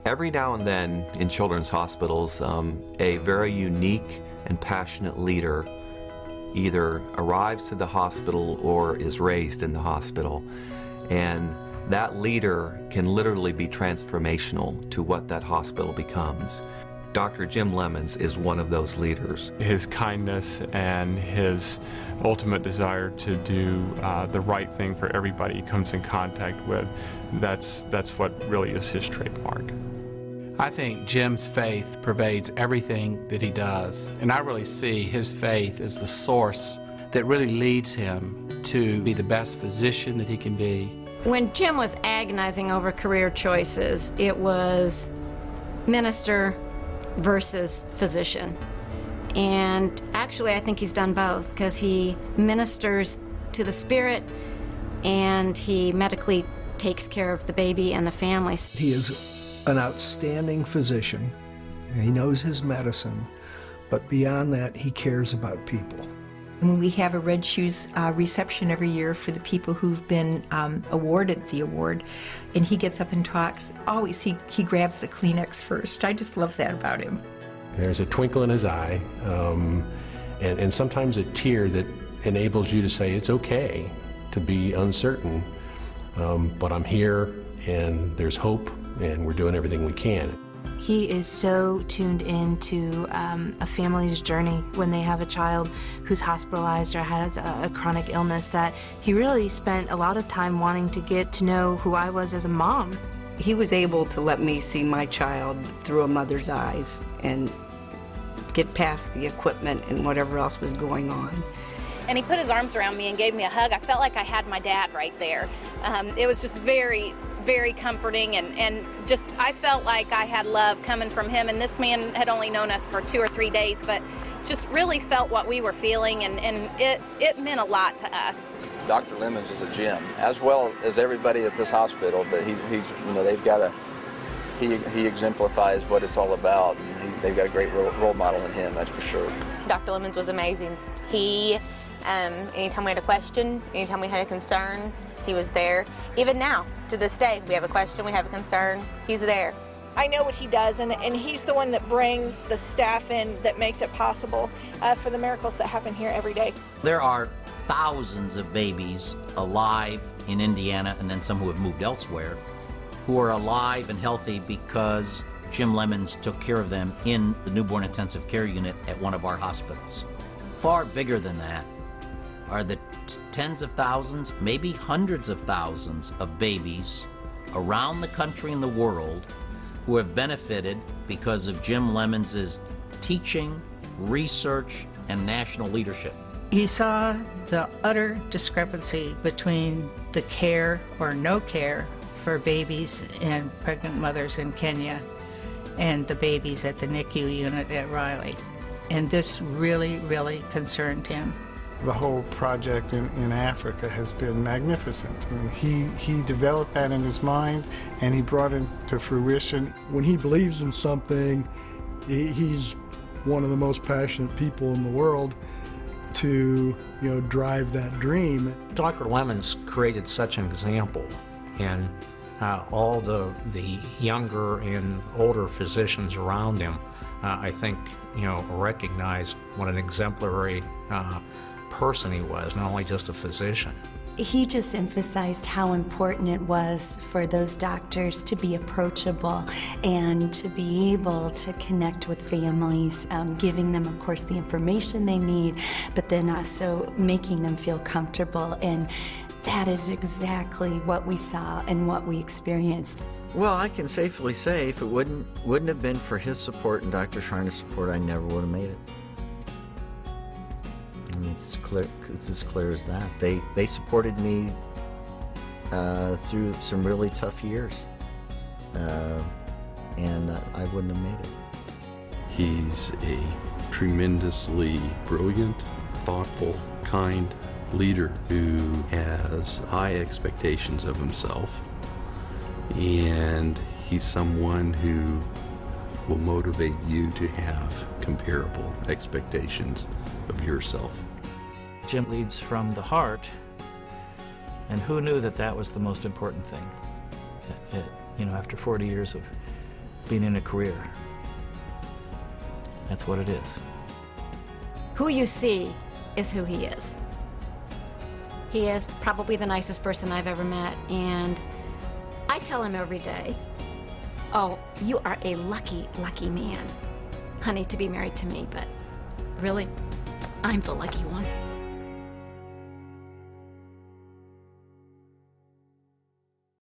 Every now and then in children's hospitals, a very unique and passionate leader either arrives to the hospital or is raised in the hospital. And that leader can literally be transformational to what that hospital becomes. Dr. Jim Lemons is one of those leaders. His kindness and his ultimate desire to do the right thing for everybody he comes in contact with, that's what really is his trademark. I think Jim's faith pervades everything that he does, and I really see his faith as the source that really leads him to be the best physician that he can be. When Jim was agonizing over career choices, it was minister versus physician. And actually, I think he's done both, because he ministers to the spirit and he medically takes care of the baby and the families. He is an outstanding physician. He knows his medicine, but beyond that, he cares about people. When we have a Red Shoes reception every year for the people who've been awarded the award, and he gets up and talks, always he grabs the Kleenex first. I just love that about him. There's a twinkle in his eye, and sometimes a tear that enables you to say it's okay to be uncertain, but I'm here and there's hope and we're doing everything we can. He is so tuned into a family's journey when they have a child who's hospitalized or has a chronic illness that he really spent a lot of time wanting to get to know who I was as a mom. He was able to let me see my child through a mother's eyes and get past the equipment and whatever else was going on. And he put his arms around me and gave me a hug. I felt like I had my dad right there. It was just very, very comforting, and just I felt like I had love coming from him. And this man had only known us for 2 or 3 days, but just really felt what we were feeling, and it meant a lot to us. Dr. Lemons is a gem, as well as everybody at this hospital, but he's you know, they've got he exemplifies what it's all about, and they've got a great role model in him, that's for sure. Dr. Lemons was amazing. He, anytime we had a question, anytime we had a concern, he was there. Even now, to this day, we have a question, we have a concern, he's there. I know what he does, and he's the one that brings the staff in that makes it possible for the miracles that happen here every day. There are thousands of babies alive in Indiana, and then some who have moved elsewhere, who are alive and healthy because Jim Lemons took care of them in the newborn intensive care unit at one of our hospitals. Far bigger than that are the tens of thousands, maybe hundreds of thousands of babies around the country and the world who have benefited because of Jim Lemons' teaching, research, and national leadership. He saw the utter discrepancy between the care or no care for babies and pregnant mothers in Kenya and the babies at the NICU unit at Riley. And this really, really concerned him. The whole project in Africa has been magnificent. I mean, he developed that in his mind, and he brought it to fruition. When he believes in something, he's one of the most passionate people in the world to, drive that dream. Dr. Lemons created such an example, and all the younger and older physicians around him, I think, recognized what an exemplary person he was, not only just a physician. He just emphasized how important it was for those doctors to be approachable and to be able to connect with families, giving them, of course, the information they need, but then also making them feel comfortable. And that is exactly what we saw and what we experienced. Well, I can safely say if it wouldn't have been for his support and Dr. Schreiner's support, I never would have made it. I mean, it's as clear as that. They supported me through some really tough years, and I wouldn't have made it. He's a tremendously brilliant, thoughtful, kind leader who has high expectations of himself, and he's someone who will motivate you to have comparable expectations of yourself. Jim leads from the heart, and who knew that that was the most important thing? After 40 years of being in a career. That's what it is. Who you see is who he is. He is probably the nicest person I've ever met, and I tell him every day, oh, you are a lucky, lucky man, honey, to be married to me, but really, I'm the lucky one.